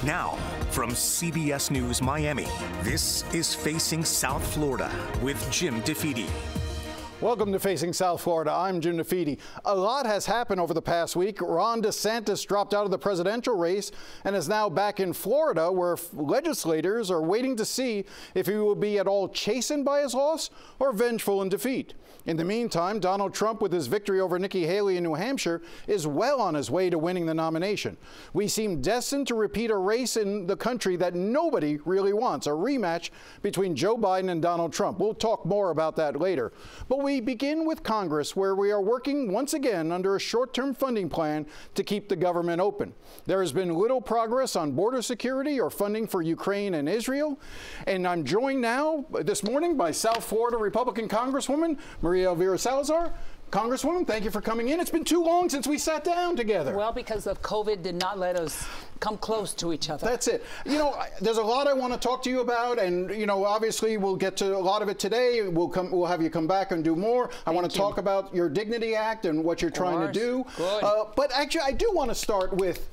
Now, from CBS News Miami, this is Facing South Florida with Jim DeFede. Welcome to Facing South Florida. I'm Jim DeFede. A lot has happened over the past week. Ron DeSantis dropped out of the presidential race and is now back in Florida, where legislators are waiting to see if he will be at all chastened by his loss or vengeful in defeat. In the meantime, Donald Trump, with his victory over Nikki Haley in New Hampshire, is well on his way to winning the nomination. We seem destined to repeat a race in the country that nobody really wants, a rematch between Joe Biden and Donald Trump. We'll talk more about that later. But we begin with Congress, where we are working once again under a short-term funding plan to keep the government open. There has been little progress on border security or funding for Ukraine and Israel. And I'm joined now this morning by South Florida Republican Congresswoman Elvira Salazar. Congresswoman, thank you for coming in. It's been too long since we sat down together. Well, because of COVID did not let us come close to each other. That's it. You know, there's a lot I want to talk to you about, and you know, obviously we'll get to a lot of it today. We'll have you come back and do more. I want to talk about your Dignity Act and what you're trying to do. Good. But actually, I do want to start with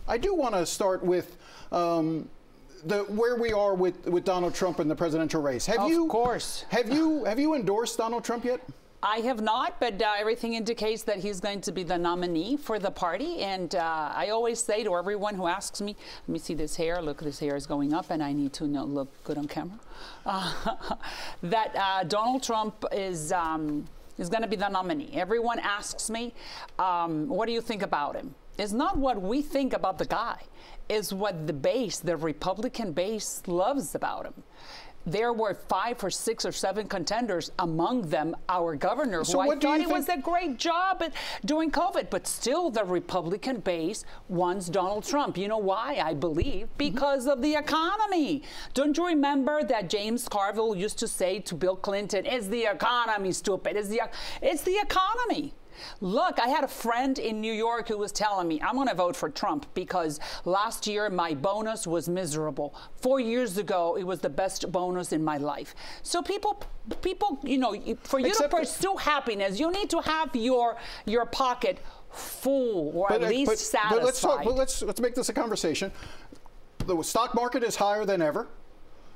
where we are with Donald Trump in the presidential race. Have you endorsed Donald Trump yet? I have not, but everything indicates that he's going to be the nominee for the party. And I always say to everyone who asks me, let me see this hair, look, this hair is going up and I need to look good on camera, that Donald Trump is going to be the nominee. Everyone asks me, what do you think about him? It's not what we think about the guy. It's what the Republican base loves about him. There were 5 or 6 or 7 contenders, among them our governor, who I thought he was a great job at during COVID, but still the Republican base wants Donald Trump. You know why, I believe? Because of the economy. Don't you remember that James Carville used to say to Bill Clinton, "It's the economy, stupid. It's the economy." Look, I had a friend in New York who was telling me, I'm going to vote for Trump because last year my bonus was miserable. 4 years ago, it was the best bonus in my life. So people, you know, for you to pursue happiness, you need to have your pocket full, or at least satisfied. But let's make this a conversation. The stock market is higher than ever.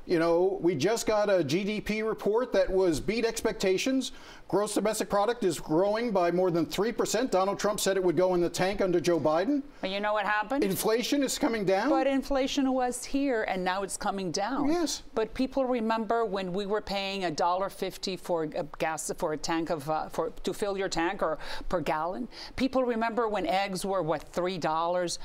You know, we just got a GDP report that beat expectations. Gross domestic product is growing by more than 3%. Donald Trump said it would go in the tank under Joe Biden. But you know what happened? Inflation is coming down. But inflation was here, and now it's coming down. Yes. But people remember when we were paying $1.50 for gas, for a tank of to fill your tank, or per gallon. People remember when eggs were what, $3.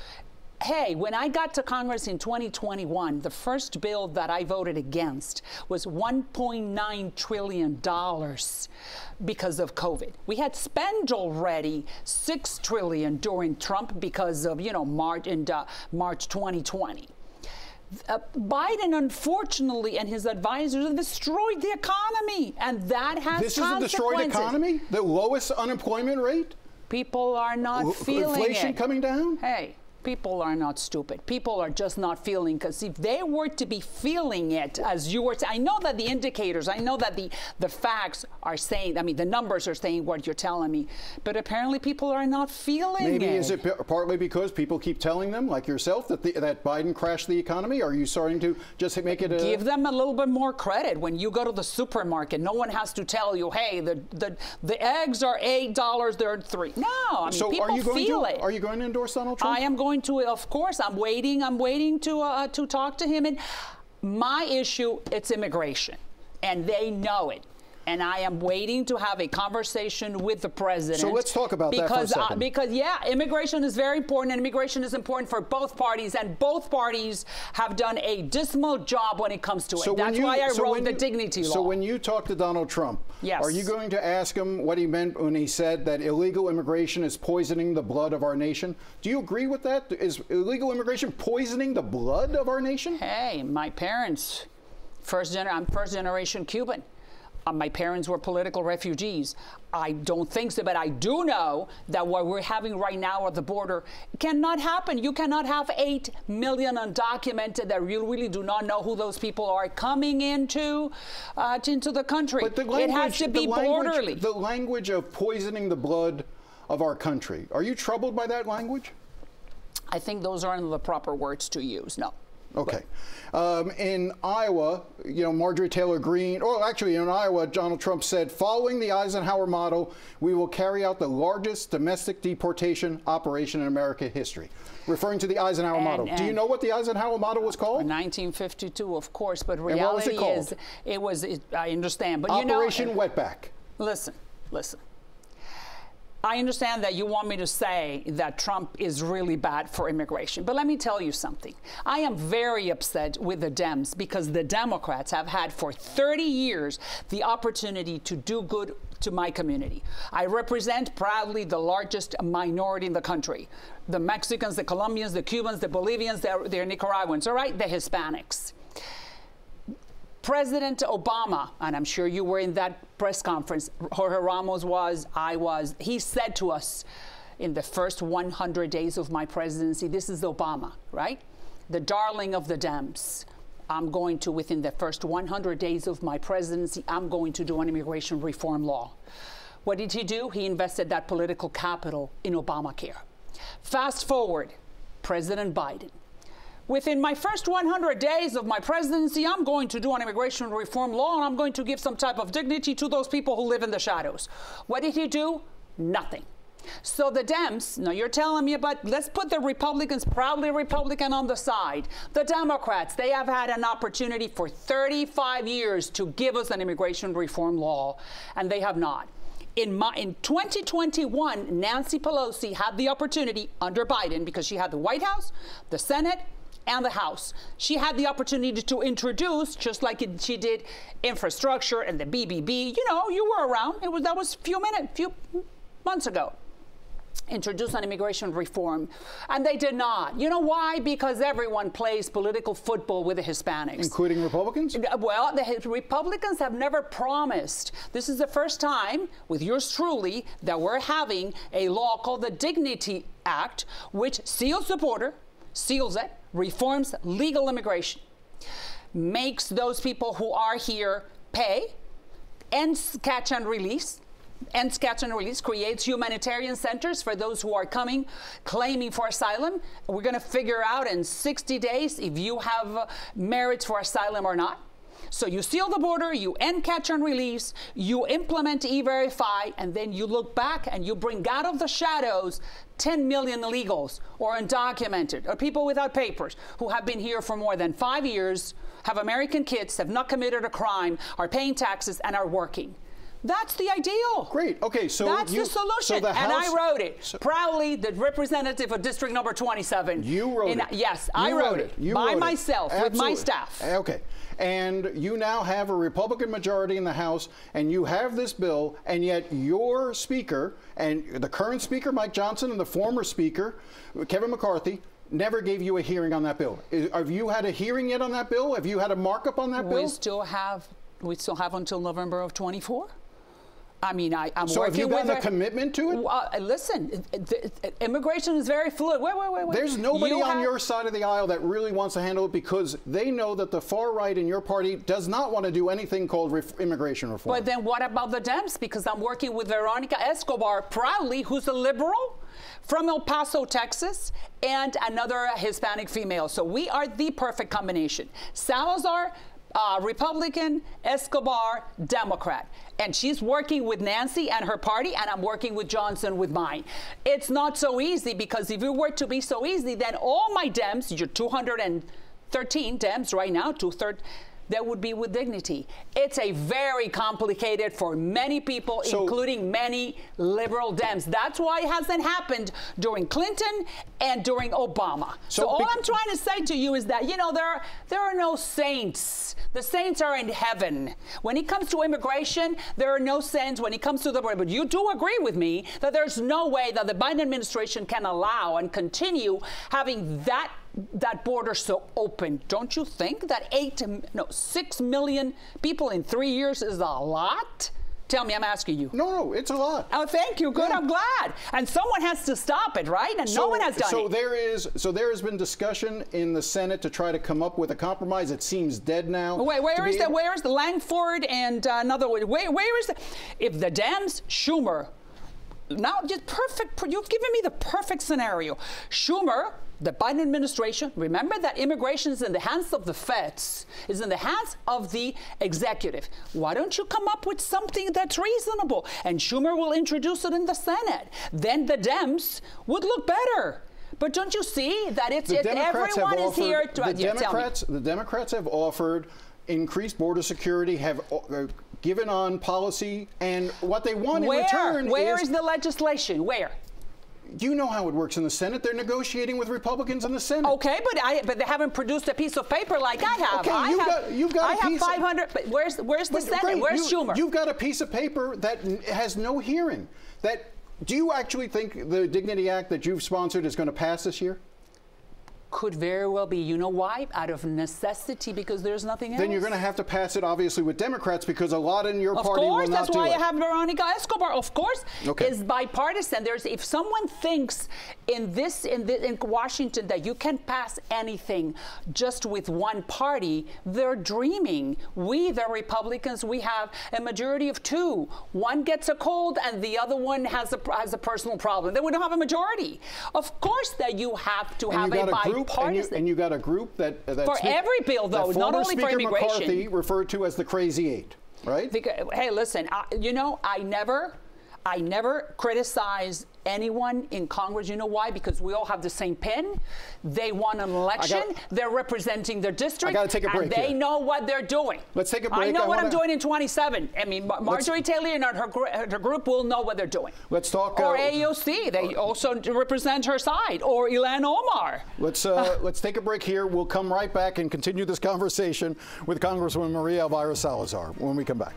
Hey, when I got to Congress in 2021, the first bill that I voted against was $1.9 trillion because of COVID. We had spent already $6 trillion during Trump because of, you know, March 2020. Biden, unfortunately, and his advisors have destroyed the economy, and that has This is a destroyed economy? The lowest unemployment rate? People are not feeling it. Inflation coming down? Hey. People are not stupid. People are just not feeling, because if they were to be feeling it, as you were saying, I know that the indicators, I know that the facts are saying, I mean, the numbers are saying what you're telling me, but apparently people are not feeling it. Maybe is it partly because people keep telling them, like yourself, that that Biden crashed the economy? Are you starting to just make it give them a little bit more credit? When you go to the supermarket, no one has to tell you, hey, the eggs are $8, they're $3. No, I mean, so people feel it. Are you going to endorse Donald Trump? I am going to, of course. I'm waiting to talk to him. And my issue, it's immigration, and they know it. And I am waiting to have a conversation with the president. So let's talk about that for a second. Because, yeah, immigration is very important, and immigration is important for both parties, and both parties have done a dismal job when it comes to it. That's why I wrote the dignity law. So when you talk to Donald Trump, yes, are you going to ask him what he meant when he said that illegal immigration is poisoning the blood of our nation? Do you agree with that? Is illegal immigration poisoning the blood of our nation? Hey, my parents, I'm first generation Cuban. My parents were political refugees. I don't think so, but I do know that what we're having right now at the border cannot happen. You cannot have 8 million undocumented that you really do not know who those people are coming into the country. But the language, it has to be orderly. The language of poisoning the blood of our country. Are you troubled by that language? I think those aren't the proper words to use, no. Okay. In Iowa, you know, Marjorie Taylor Greene, or actually in Iowa, Donald Trump said, following the Eisenhower model, we will carry out the largest domestic deportation operation in American history, referring to the Eisenhower model. Do you know what the Eisenhower model was called? 1952, of course, but reality what was it called? I understand, but Operation you know, Wetback. Listen. I understand that you want me to say that Trump is really bad for immigration, but let me tell you something. I am very upset with the Dems because the Democrats have had for 30 years the opportunity to do good to my community. I represent proudly the largest minority in the country. The Mexicans, the Colombians, the Cubans, the Bolivians, they're Nicaraguans, all right? The Hispanics. President Obama, and I'm sure you were in that press conference, Jorge Ramos was, I was, he said to us in the first 100 days of my presidency, this is Obama, right? The darling of the Dems. I'm going to, within the first 100 days of my presidency, I'm going to do an immigration reform law. What did he do? He invested that political capital in Obamacare. Fast forward, President Biden. Within my first 100 days of my presidency, I'm going to do an immigration reform law, and I'm going to give some type of dignity to those people who live in the shadows. What did he do? Nothing. So the Dems, now you're telling me about, let's put the Republicans, proudly Republican, on the side. The Democrats, they have had an opportunity for 35 years to give us an immigration reform law, and they have not. In 2021, Nancy Pelosi had the opportunity under Biden, because she had the White House, the Senate, and the House. She had the opportunity to introduce, just like she did infrastructure and the BBB. You know, you were around. That was a few months ago. Introduce an immigration reform, and they did not. You know why? Because everyone plays political football with the Hispanics. Including Republicans? Well, the Republicans have never promised. This is the first time, with yours truly, that we're having a law called the Dignity Act, which seals the border, seals it, reforms legal immigration, makes those people who are here pay, ends catch and release, creates humanitarian centers for those who are coming, claiming for asylum. We're going to figure out in 60 days if you have merits for asylum or not. So you seal the border, you end catch and release, you implement E-Verify, and then you look back and you bring out of the shadows 10 million illegals or undocumented or people without papers who have been here for more than 5 years, have American kids, have not committed a crime, are paying taxes, and are working. That's the ideal. Great. Okay, so that's the solution. So the House, and I wrote it proudly. The representative of District Number 27. You wrote it. Yes, I wrote it by myself with my staff. Okay. And you now have a Republican majority in the House, and you have this bill, and yet your speaker, and the current speaker, Mike Johnson, and the former speaker, Kevin McCarthy, never gave you a hearing on that bill. Have you had a hearing yet on that bill? Have you had a markup on that bill? We still have until November of 24. I mean, I'm working with. So have you gotten a commitment to it? Listen, immigration is very fluid. Wait. There's nobody on your side of the aisle that really wants to handle it, because they know that the far right in your party does not want to do anything called immigration reform. But then what about the Dems? Because I'm working with Veronica Escobar, proudly, who's a liberal from El Paso, Texas, and another Hispanic female. So we are the perfect combination. Salazar, Republican, Escobar, Democrat. And she's working with Nancy and her party, and I'm working with Johnson with mine. It's not so easy, because if it were to be so easy, then all my Dems, your 213 Dems right now, that would be with dignity. It's a very complicated for many people, including many liberal Dems. That's why it hasn't happened during Clinton and during Obama. So all I'm trying to say to you is that, you know, there are no saints. The saints are in heaven. When it comes to immigration, there are no saints when it comes to the border. But you do agree with me that there's no way that the Biden administration can allow and continue having that border so open. Don't you think that 6 million people in 3 years is a lot? Tell me, I'm asking you. No, it's a lot. Oh, thank you. Good, yeah. I'm glad. And someone has to stop it, right? And no one has done it. So there has been discussion in the Senate to try to come up with a compromise. It seems dead now. Wait, where is the Langford and another one? Where is the? If the Dems, Schumer, now just perfect. You've given me the perfect scenario. Schumer the Biden administration, remember that immigration is in the hands of the feds, is in the hands of the executive. Why don't you come up with something that's reasonable? And Schumer will introduce it in the Senate. Then the Dems would look better. But don't you see that everyone is here to... The Democrats have offered increased border security, have given on policy, and what they want in return is... Where is the legislation? Where? You know how it works in the Senate. They're negotiating with Republicans in the Senate. Okay, but they haven't produced a piece of paper like I have. Okay, you've got I have 500. But where's the Senate? Great, where's Schumer? You've got a piece of paper that has no hearing. Do you actually think the Dignity Act that you've sponsored is going to pass this year? Could very well be. You know why? Out of necessity, because there's nothing else. Then you're going to have to pass it, obviously, with Democrats, because a lot in your party will not do it. Of course, that's why you have Veronica Escobar. Of course, it's bipartisan. If someone thinks in Washington that you can pass anything just with one party, they're dreaming. We, the Republicans, we have a majority of 2. One gets a cold, and the other one has a personal problem. Then we don't have a majority. Of course, that you have to have a bipartisan. And you got a group that for every bill, though, not only for immigration. McCarthy referred to as the Crazy Eight, right? Hey, listen, I never criticize anyone in Congress. You know why? Because we all have the same pen. They won an election. They're representing their district. I got to take a break. And they know what they're doing. Let's take a break. I know what I'm doing in 27. I mean, Marjorie Taylor and her group will know what they're doing. Let's talk. Or AOC. They also represent her side. Or Ilhan Omar. Let's take a break here. We'll come right back and continue this conversation with Congresswoman Maria Elvira Salazar when we come back.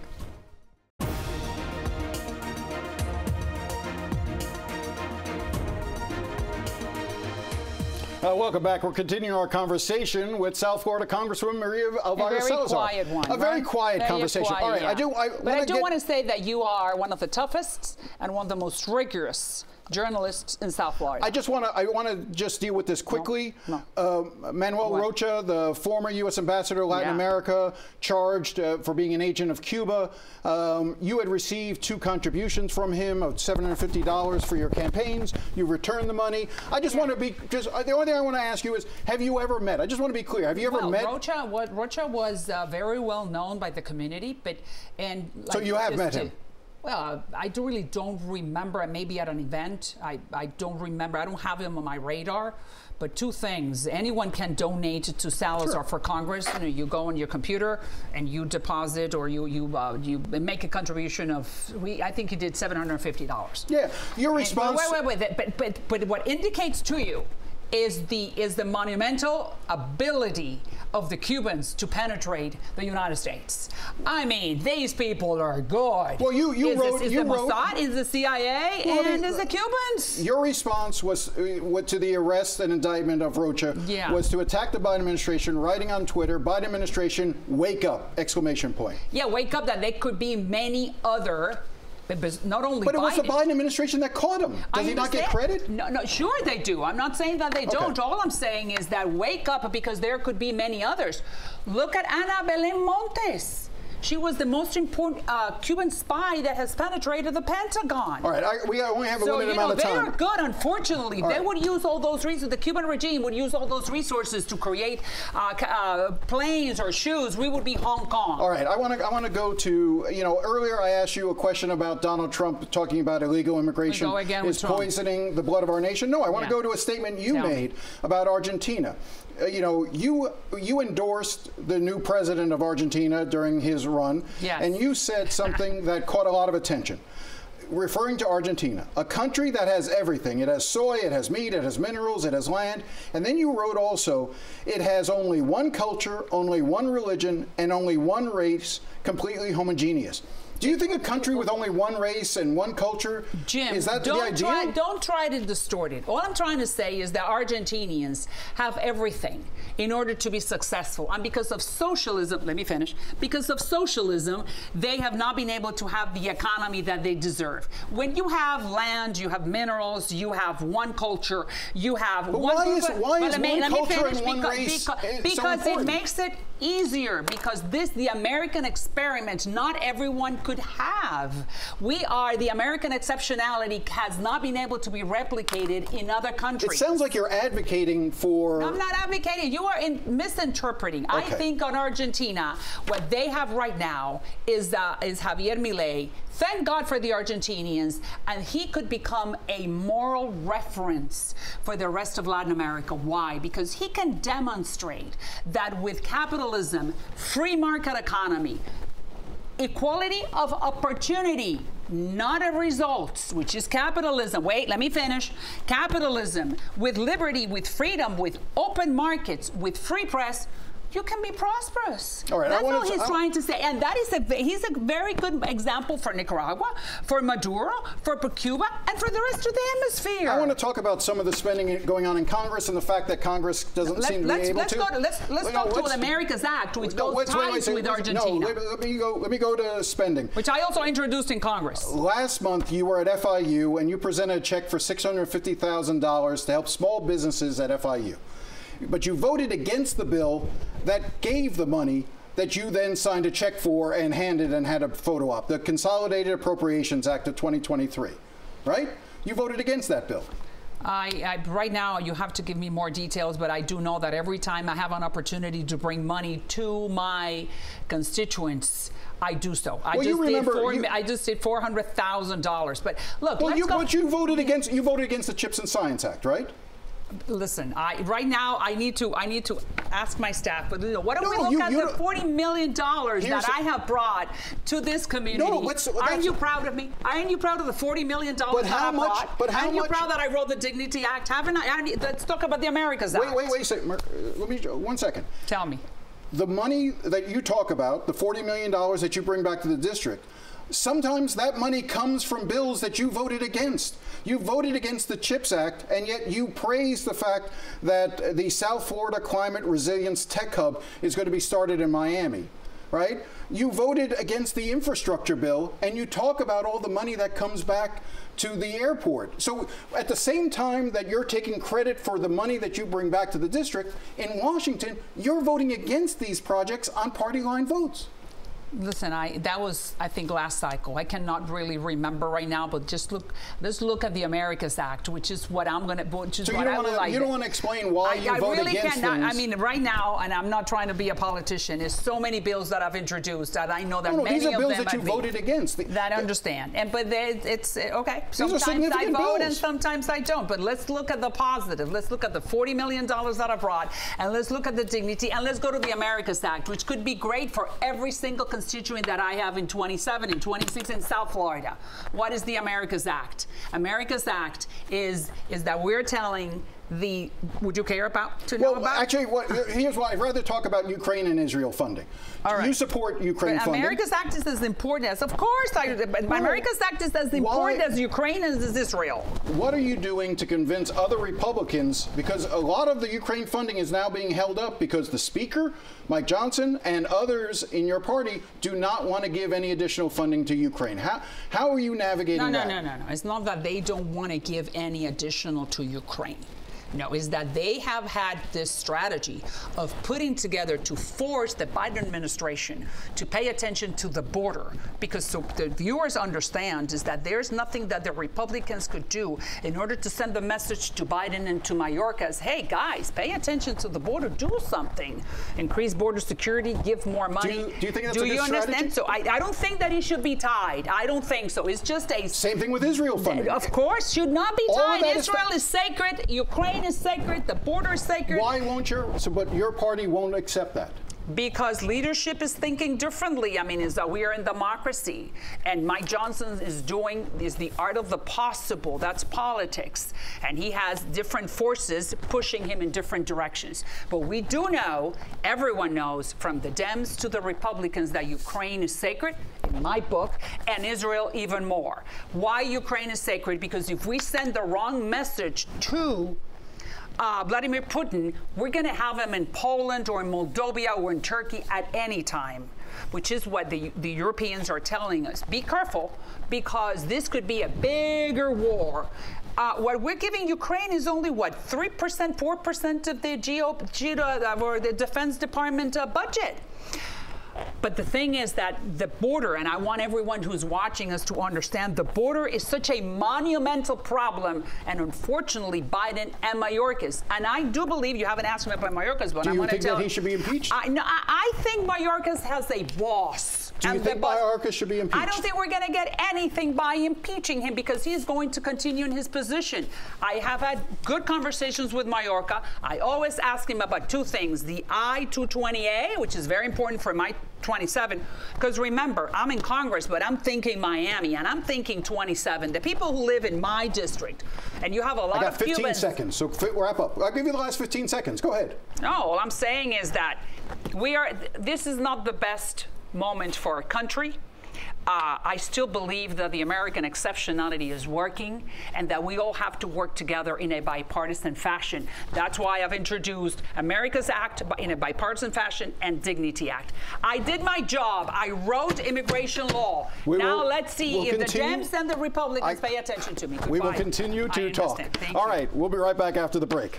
Welcome back. We're continuing our conversation with South Florida Congresswoman Maria Elvira Salazar. A very quiet one. A very quiet conversation. Quiet, all right. Yeah. I do want to say that you are one of the toughest and one of the most rigorous journalists in South Florida. I want to just deal with this quickly. No. Manuel Rocha, the former U.S. ambassador to Latin America, charged for being an agent of Cuba. You had received 2 contributions from him of $750 for your campaigns. You returned the money. I just want to be the only thing I want to ask you is, have you ever met? I just want to be clear. Have you ever met? Rocha was very well known by the community, so you have met him. Well, I really don't remember. Maybe at an event. I don't remember. I don't have him on my radar. But 2 things. Anyone can donate to Salazar for Congress. You go on your computer and you deposit, or you make a contribution of. I think he did $750. Yeah. Your response. But what indicates to you is the monumental ability of the Cubans to penetrate the United States. I mean, these people are good. Well, you wrote the Mossad, is the CIA, and is the Cubans. Your response was to the arrest and indictment of Rocha was to attack the Biden administration, writing on Twitter, Biden administration, wake up, exclamation point. Yeah, wake up, that there could be many other. But not only But it was the Biden administration that caught him. Does he not get credit? No, sure they do. I'm not saying that they don't. All I'm saying is that wake up, because there could be many others. Look at Ana Belén Montes. She was the most important Cuban spy that has penetrated the Pentagon. All right, we only have a limited amount of time. They are good, unfortunately. They would use all those resources. The Cuban regime would use all those resources to create planes or shoes. We would be Hong Kong. All right, I want to go to, earlier I asked you a question about Donald Trump talking about illegal immigration is poisoning the blood of our nation. No, I want to go to a statement you made about Argentina. You endorsed the new president of Argentina during his run, and you said something that caught a lot of attention. Referring to Argentina, a country that has everything. It has soy, it has meat, it has minerals, it has land. And then you wrote also, it has only one culture, only one religion, and only one race, completely homogeneous. Do you think a country with only one race and one culture, Jim, is that the idea? Don't try to distort it. All I'm trying to say is that Argentinians have everything in order to be successful. And because of socialism, let me finish, because of socialism, they have not been able to have the economy that they deserve. When you have land, you have minerals, you have one culture, you have one why is one culture and one race because it makes it easier, because the American experiment, not everyone could have. The American exceptionality has not been able to be replicated in other countries. It sounds like you're advocating for... No, I'm not advocating. You are misinterpreting. Okay. I think on Argentina, what they have right now is Javier Milei. Thank God for the Argentinians, and he could become a moral reference for the rest of Latin America. Why? Because he can demonstrate that with capitalism, free market economy, equality of opportunity, not of results, which is capitalism. Wait, let me finish. Capitalism with liberty, with freedom, with open markets, with free press, you can be prosperous. All right, that's all he's trying to say. And that is he's a very good example for Nicaragua, for Maduro, for Cuba, and for the rest of the hemisphere. I want to talk about some of the spending going on in Congress and the fact that Congress doesn't seem to be able to. Let's go to the America's Act, which ties with Argentina. No, let me go to spending. Which I also introduced in Congress. Last month, you were at FIU, and you presented a check for $650,000 to help small businesses at FIU. But you voted against the bill that gave the money that you then signed a check for and handed and had a photo op, the Consolidated Appropriations Act of 2023, right? You voted against that bill. Right now, you have to give me more details, but I do know that every time I have an opportunity to bring money to my constituents, I do so. I just did $400,000. But look, but you voted against the Chips and Science Act, right? Listen, right now I need to ask my staff. But what do we look at the $40 million that I have brought to this community? Aren't you proud of me? Aren't you proud of the $40 million that I brought? But how much? Aren't you proud that I wrote the Dignity Act? Haven't I? Let's talk about the America's Act. Wait a second. Let me 1 second. Tell me. The money that you talk about, the $40 million that you bring back to the district, sometimes that money comes from bills that you voted against. You voted against the CHIPS Act, and yet you praise the fact that the South Florida Climate Resilience Tech Hub is going to be started in Miami, right? You voted against the infrastructure bill, and you talk about all the money that comes back to the airport. So at the same time that you're taking credit for the money that you bring back to the district, in Washington, you're voting against these projects on party line votes. Listen, that was, I think, last cycle. I cannot really remember right now, but let's look at the America's Act, which is what I'm going to, you don't want to explain why you voted against things? I mean, right now, and I'm not trying to be a politician, there's so many bills that I've introduced that I know that many of them these are bills that you voted against. That I understand. But it's okay. Sometimes I vote and sometimes I don't. But let's look at the positive. Let's look at the $40 million that I brought, and let's look at the dignity, and let's go to the America's Act, which could be great for every single constituent that I have in 27, in 26 in South Florida. What is the America's Act? America's Act is that we're telling the, would you care to know about? Actually, here's why I'd rather talk about Ukraine and Israel funding. All right. You support Ukraine funding. America's Act is as important as, of course, America's Act is as important as Ukraine and as Israel. What are you doing to convince other Republicans, because a lot of the Ukraine funding is now being held up because the Speaker, Mike Johnson, and others in your party do not want to give any additional funding to Ukraine. How are you navigating that? No. It's not that they don't want to give any additional to Ukraine. No, is that they have had this strategy of putting together to force the Biden administration to pay attention to the border, because so the viewers understand is that there's nothing that the Republicans could do in order to send the message to Biden and to Mayorkas as, hey guys, pay attention to the border, do something, increase border security, give more money. Do you think that's a good strategy? So I don't think that it should be tied. I don't think so. It's just a same thing with Israel funding. Of course, should not be tied. Israel is sacred. Ukraine is sacred. The border is sacred. Why won't but your party won't accept that? Because leadership is thinking differently. I mean, we are in democracy, and Mike Johnson is the art of the possible. That's politics, and he has different forces pushing him in different directions. But we do know, everyone knows, from the Dems to the Republicans, that Ukraine is sacred, in my book, and Israel even more. Why Ukraine is sacred? Because if we send the wrong message to Vladimir Putin, we're going to have him in Poland or in Moldova or in Turkey at any time, which is what the Europeans are telling us. Be careful, because this could be a bigger war. What we're giving Ukraine is only, what, 3%, 4% of the or the Defense Department budget. But the thing is that the border, and I want everyone who's watching us to understand, the border is such a monumental problem, and unfortunately, Biden and Mayorkas. And I do believe, you haven't asked me about Mayorkas, but I want to tell you. Do you think that he should be impeached? I think Mayorkas has a boss. Do you think Mayorkas should be impeached? I don't think we're going to get anything by impeaching him because he's going to continue in his position. I have had good conversations with Mayorkas. I always ask him about two things: the I-220A, which is very important for my 27, because remember, I'm in Congress, but I'm thinking Miami, and I'm thinking 27. The people who live in my district, and you have a lot of Cubans. I got 15 seconds, so wrap up. I'll give you the last 15 seconds. Go ahead. No, all I'm saying is that this is not the best moment for our country. I still believe that the American exceptionality is working and that we all have to work together in a bipartisan fashion. That's why I've introduced America's Act in a bipartisan fashion and Dignity Act. I did my job. I wrote immigration law. Let's see if the Dems and the Republicans pay attention to me. Goodbye. We will continue to talk. Thank all you. right, we'll be right back after the break.